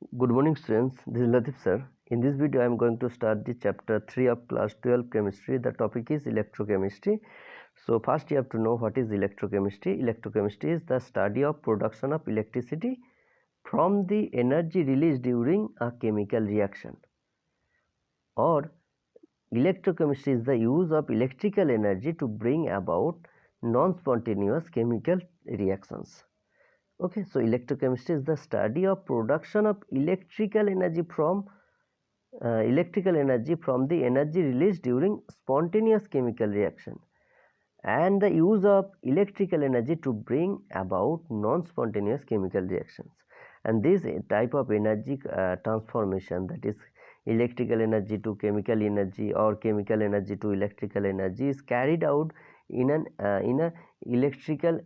Good morning students, this is Latif sir. In this video I am going to start the chapter 3 of class 12 chemistry. The topic is electrochemistry. So first you have to know what is electrochemistry. Electrochemistry is the study of production of electricity from the energy released during a chemical reaction. Or electrochemistry is the use of electrical energy to bring about non-spontaneous chemical reactions. Okay, so electrochemistry is the study of production of electrical energy from the energy released during spontaneous chemical reaction and the use of electrical energy to bring about non-spontaneous chemical reactions. And this type of energy transformation, that is electrical energy to chemical energy or chemical energy to electrical energy, is carried out in a electrical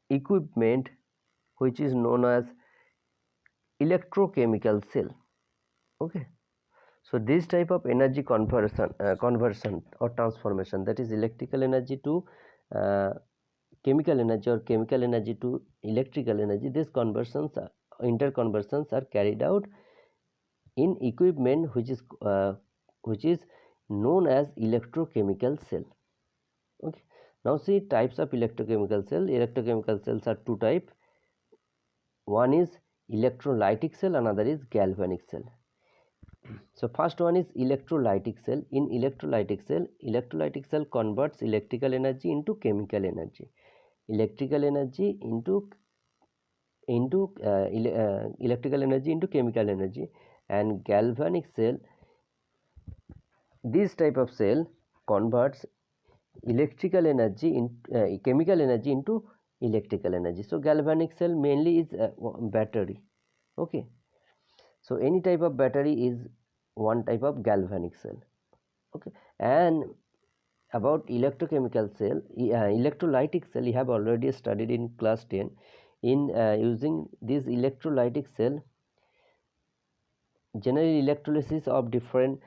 equipment which is known as electrochemical cell. Okay, so this type of energy conversion or transformation, that is electrical energy to chemical energy or chemical energy to electrical energy, these conversions interconversions are carried out in equipment which is known as electrochemical cell. Okay, now see types of electrochemical cell. Electrochemical cells are two types. One is electrolytic cell, another is galvanic cell. So first one is electrolytic cell. In electrolytic cell converts electrical energy into chemical energy, electrical energy into electrical energy into chemical energy. And galvanic cell, this type of cell converts electrical energy in chemical energy into electrical energy. So galvanic cell mainly is battery. Okay, so any type of battery is one type of galvanic cell. Okay, and about electrochemical cell, electrolytic cell, you have already studied in class 10. In using this electrolytic cell, general electrolysis of different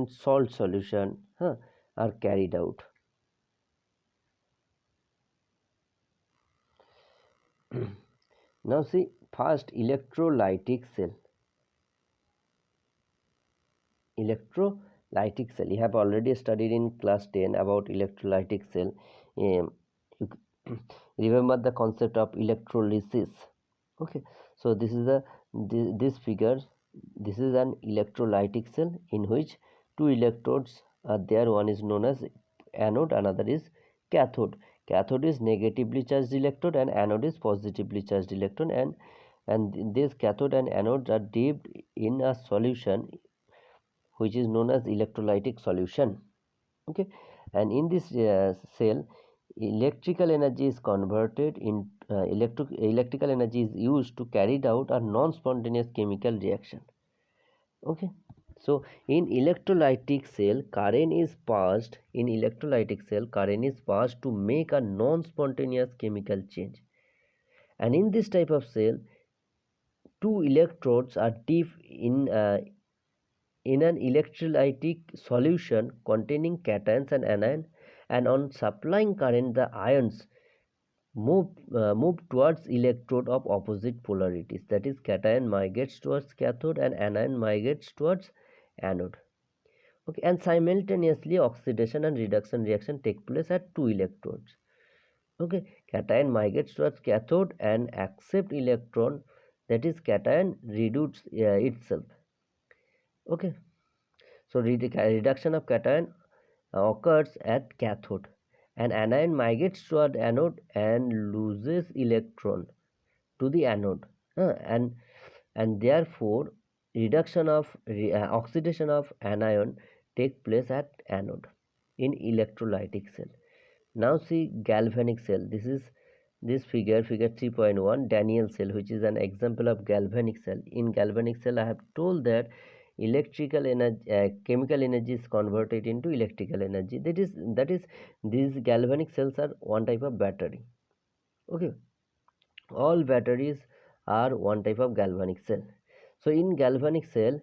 salt solution are carried out. Now see first electrolytic cell. Electrolytic cell, you have already studied in class 10 about electrolytic cell. You remember the concept of electrolysis. Okay, so this is this figure. This is an electrolytic cell in which two electrodes are there. One is known as anode, another is cathode. Cathode is negatively charged electrode and anode is positively charged electron, and this cathode and anode are dipped in a solution which is known as electrolytic solution. Okay, and in this cell, electrical energy is converted in electrical energy is used to carry out a non-spontaneous chemical reaction. Okay, so in electrolytic cell, current is passed to make a non-spontaneous chemical change. And in this type of cell, two electrodes are dipped in an electrolytic solution containing cations and anion, and on supplying current, the ions move towards electrode of opposite polarities, that is cation migrates towards cathode and anion migrates towards anode. Okay, and simultaneously oxidation and reduction reaction take place at two electrodes. Okay, cation migrates towards cathode and accept electron, that is cation reduces itself. Okay, so reduction of cation occurs at cathode, and anion migrates toward anode and loses electron to the anode, and therefore reduction of oxidation of anion take place at anode in electrolytic cell. Now see galvanic cell. This figure 3.1, Daniel cell, which is an example of galvanic cell. In galvanic cell, I have told that electrical energy chemical energy is converted into electrical energy. That is these galvanic cells are one type of battery. Okay, all batteries are one type of galvanic cell. So in galvanic cell,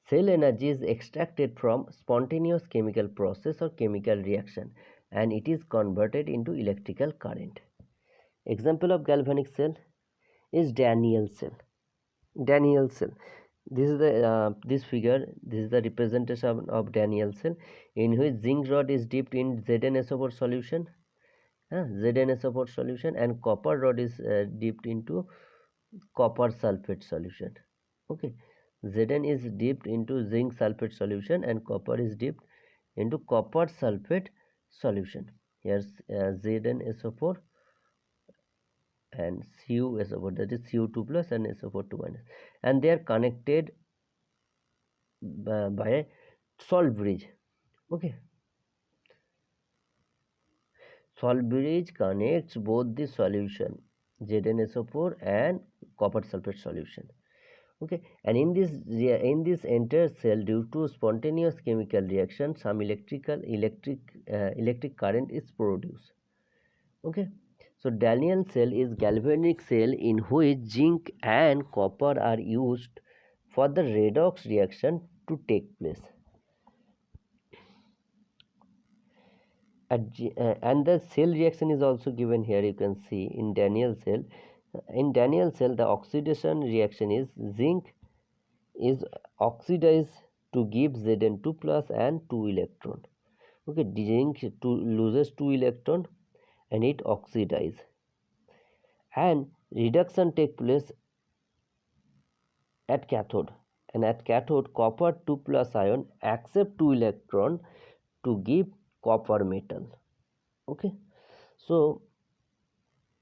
cell energy is extracted from spontaneous chemical process or chemical reaction, and it is converted into electrical current. Example of galvanic cell: is Daniell cell. Daniell cell. This is the this figure. This is the representation of Daniell cell, in which zinc rod is dipped in ZnSO4 solution, ZnSO4 solution, and copper rod is dipped into copper sulfate solution. Okay, Zn is dipped into zinc sulfate solution, and copper is dipped into copper sulfate solution. Here's ZnSO4 and CuSO4, that is Cu2 plus and SO4 2 minus, and they are connected by a salt bridge. Okay, salt bridge connects both the solution ZnSO4 and copper sulfate solution. Okay, and in this entire cell, due to spontaneous chemical reaction, some electric current is produced. Okay, so Daniell cell is galvanic cell in which zinc and copper are used for the redox reaction to take place. And the cell reaction is also given here. You can see in Daniell cell. In Daniell cell, the oxidation reaction is zinc is oxidized to give Zn2 plus and 2 electron. Okay, zinc loses 2 electron and it oxidizes, and reduction take place at cathode, and at cathode copper 2 plus ion accept 2 electron to give copper metal. Okay, so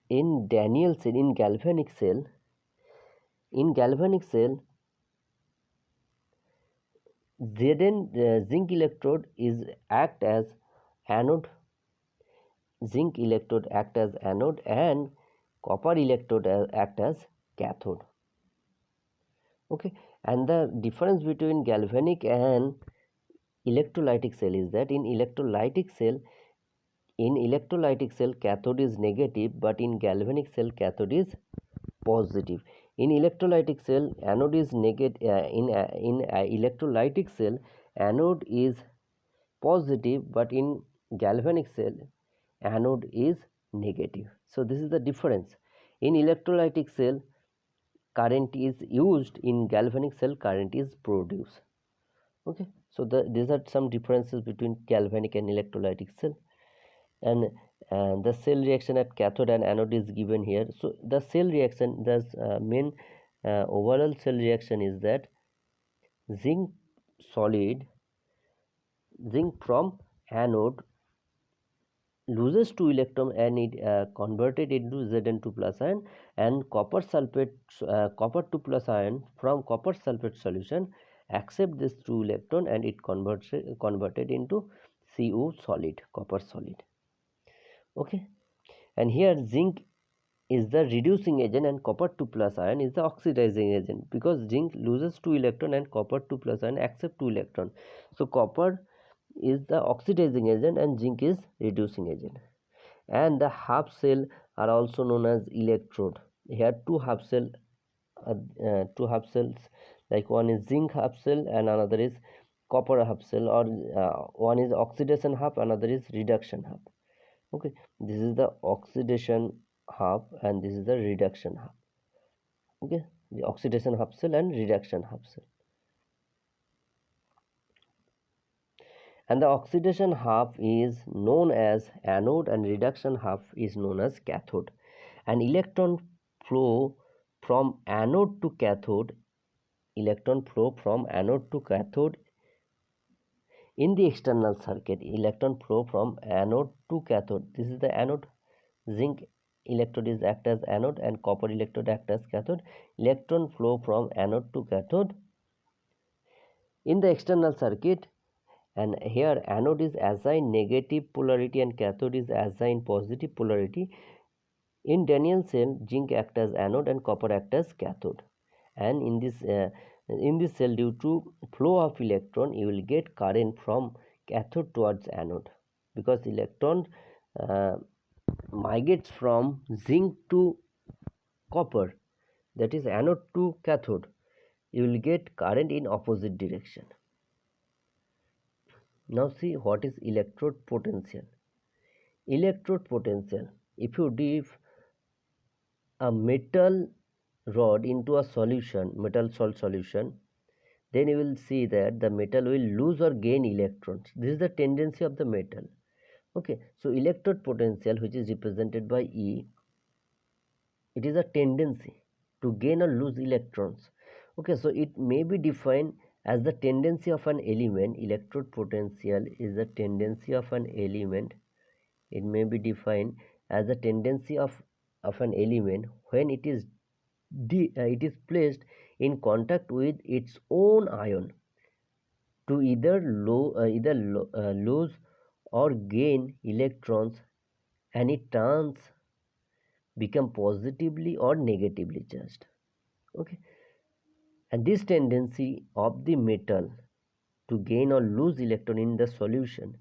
in Daniell cell, in galvanic cell, zinc electrode is act as anode, and copper electrode act as cathode. Okay, and the difference between galvanic and electrolytic cell is that in electrolytic cell cathode is negative, but in galvanic cell cathode is positive. In electrolytic cell anode is negative, in electrolytic cell anode is positive, but in galvanic cell anode is negative. So this is the difference. In electrolytic cell current is used, in galvanic cell current is produced. Okay, so these are some differences between galvanic and electrolytic cell. And the cell reaction at cathode and anode is given here. So the cell reaction, the main overall cell reaction is that zinc from anode loses 2 electron and it converted into Zn2 plus ion, and copper 2 plus ion from copper sulfate solution accept this 2 electron and it converted into Cu solid, copper solid. Okay, and here zinc is the reducing agent and copper 2 plus ion is the oxidizing agent, because zinc loses 2 electron and copper 2 plus ion accept 2 electron. So copper is the oxidizing agent and zinc is reducing agent. And the half cell are also known as electrode. Here two half cells, like one is zinc half cell and another is copper half cell, or one is oxidation half, another is reduction half. Okay, this is the oxidation half and this is the reduction half. Okay, the oxidation half cell and reduction half cell. And the oxidation half is known as anode and reduction half is known as cathode. And electron flow from anode to cathode, in the external circuit, electron flow from anode to cathode. This is the anode. Zinc electrode is act as anode and copper electrode act as cathode. Electron flow from anode to cathode in the external circuit, and here anode is assigned negative polarity and cathode is assigned positive polarity. In Daniell cell, zinc act as anode and copper act as cathode, and in this cell, due to flow of electron, you will get current from cathode towards anode, because electron migrates from zinc to copper, that is anode to cathode. You will get current in opposite direction. Now see what is electrode potential. Electrode potential, if you dip a metal rod into a solution, metal salt solution, then you will see that the metal will lose or gain electrons. This is the tendency of the metal. Okay, so electrode potential, which is represented by E, it is a tendency to gain or lose electrons. Okay, so it may be defined as the tendency of an element. Electrode potential is the tendency of an element. It may be defined as the tendency of an element when it is placed in contact with its own ion to either lose or gain electrons, and it turns become positively or negatively charged. Okay, and this tendency of the metal to gain or lose electron in the solution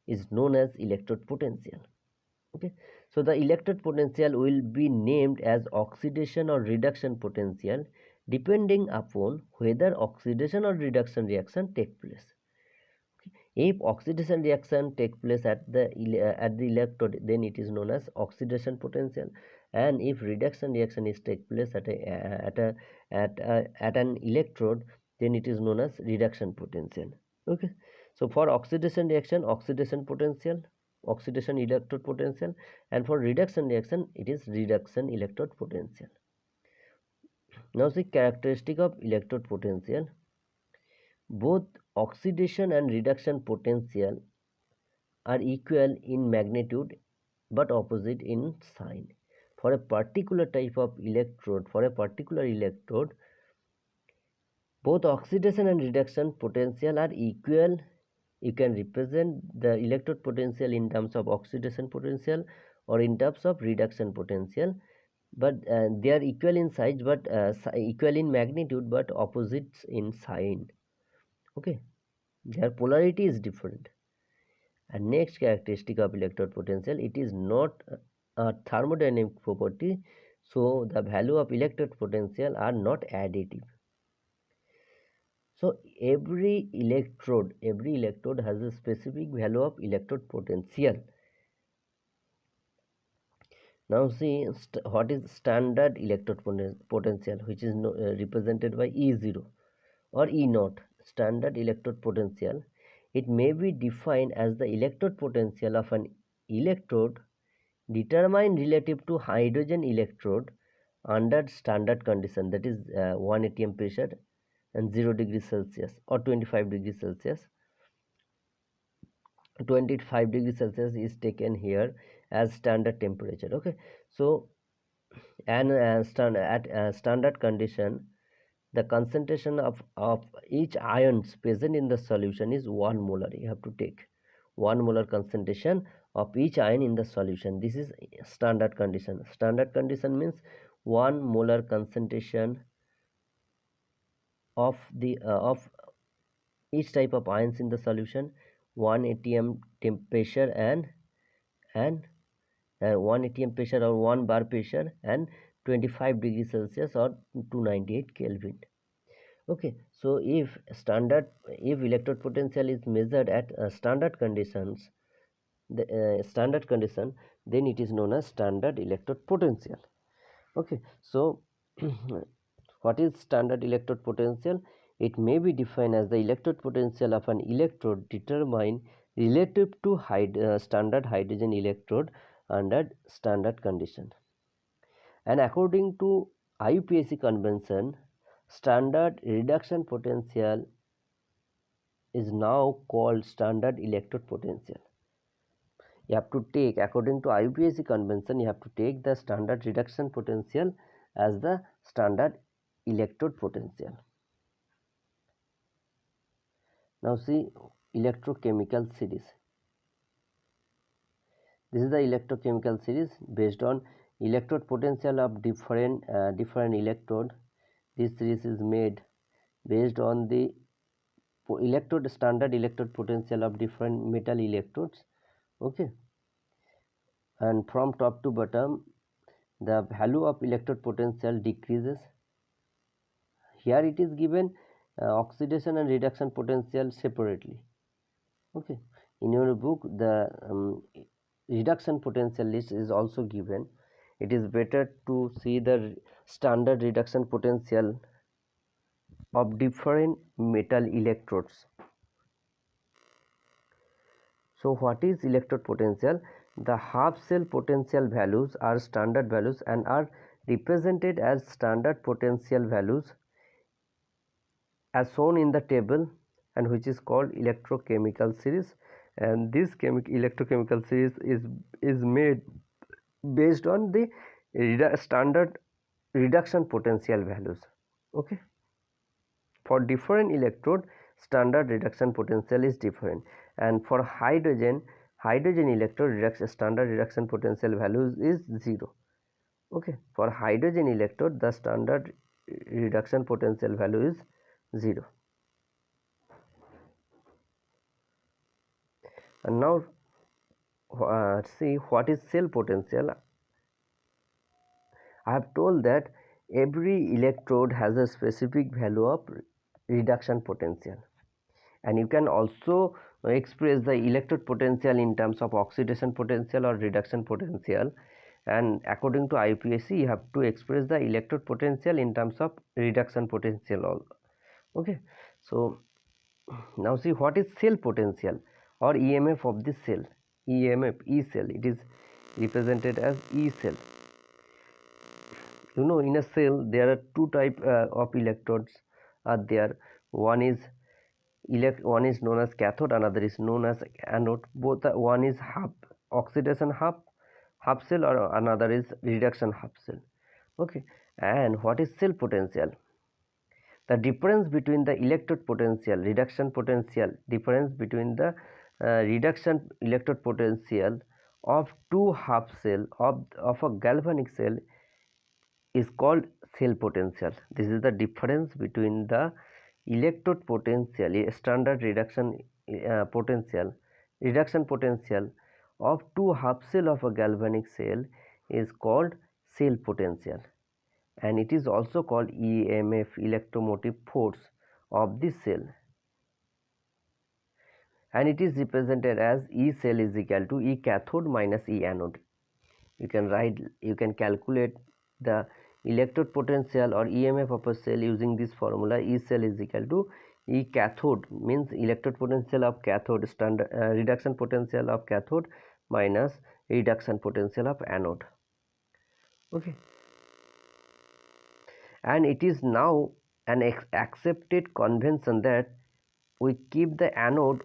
is known as electrode potential. Okay, so the electrode potential will be named as oxidation or reduction potential depending upon whether oxidation or reduction reaction take place. If oxidation reaction take place at the electrode, then it is known as oxidation potential, and if reduction reaction is take place at an electrode, then it is known as reduction potential. Okay, so for oxidation reaction, oxidation potential, oxidation electrode potential, and for reduction reaction, it is reduction electrode potential. Now see characteristic of electrode potential. Both oxidation and reduction potential are equal in magnitude but opposite in sign. For a particular type of electrode, both oxidation and reduction potential are equal. You can represent the electrode potential in terms of oxidation potential or in terms of reduction potential, but they are equal in size, but equal in magnitude but opposites in sign. Okay, their polarity is different. And next characteristic of electrode potential, it is not a thermodynamic property, so the value of electrode potential are not additive. So every electrode has a specific value of electrode potential. Now see what is standard electrode potential, which is represented by E0 or E0. Standard electrode potential, it may be defined as the electrode potential of an electrode determined relative to hydrogen electrode under standard condition, that is 1 atm pressure and 0 degree Celsius or 25 degree Celsius. 25 degree Celsius is taken here as standard temperature. Okay, so and at standard condition, the concentration of each ions present in the solution is 1 molar. You have to take 1 molar concentration of each ion in the solution. This is standard condition. Standard condition means 1 molar concentration of each type of ions in the solution, 1 atm temperature and 1 atm pressure or 1 bar pressure, and 25 degrees Celsius or 298 Kelvin. Okay, so if electrode potential is measured at standard conditions, standard condition, then it is known as standard electrode potential. Okay, so what is standard electrode potential? It may be defined as the electrode potential of an electrode determined relative to standard hydrogen electrode under standard condition. And according to IUPAC convention, standard reduction potential is now called standard electrode potential. You have to take, according to IUPAC convention, you have to take the standard reduction potential as the standard electrode potential. Now see electrochemical series. This is the electrochemical series based on electrode potential of different electrode. This series is made based on the standard electrode potential of different metal electrodes. Okay, and from top to bottom the value of electrode potential decreases. Here it is given oxidation and reduction potential separately. Okay, in your book the reduction potential list is also given. It is better to see the standard reduction potential of different metal electrodes. So what is electrode potential? The half cell potential values are standard values and are represented as standard potential values as shown in the table, and which is called electrochemical series. And this electrochemical series is made based on the standard reduction potential values. Okay, for different electrode, standard reduction potential is different, and for hydrogen electrode standard reduction potential values is 0. Okay, for hydrogen electrode the standard reduction potential value is 0. And now see what is cell potential. I have told that every electrode has a specific value of reduction potential, and you can also express the electrode potential in terms of oxidation potential or reduction potential, and according to IUPAC you have to express the electrode potential in terms of reduction potential also. Okay, so now see what is cell potential or EMF of the cell. EMF, E cell, it is represented as E cell. You know, in a cell there are two type of electrodes are there. One is known as cathode, another is known as anode. Both one is half oxidation half cell, or another is reduction half cell. Okay, and what is cell potential? The difference between the electrode potential, reduction potential, difference between the reduction electrode potential of two half cell of a galvanic cell is called cell potential. This is the difference between the electrode potential, standard reduction potential of two half cell of a galvanic cell is called cell potential, and it is also called EMF, electromotive force of the cell, and it is represented as E cell is equal to E cathode minus E anode. You can calculate the electrode potential or EMF of a cell using this formula. E cell is equal to E cathode, means electrode potential of cathode, standard reduction potential of cathode minus reduction potential of anode. Okay, and it is now an accepted convention that we keep the anode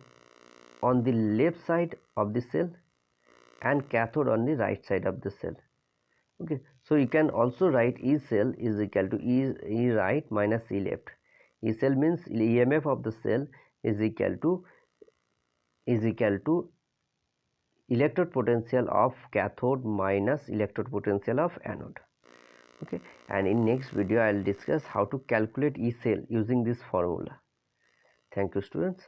on the left side of the cell and cathode on the right side of the cell. Okay, so you can also write E cell is equal to E right minus E left. E cell means EMF of the cell is equal to electrode potential of cathode minus electrode potential of anode. Okay, and in next video I will discuss how to calculate E cell using this formula. Thank you, students.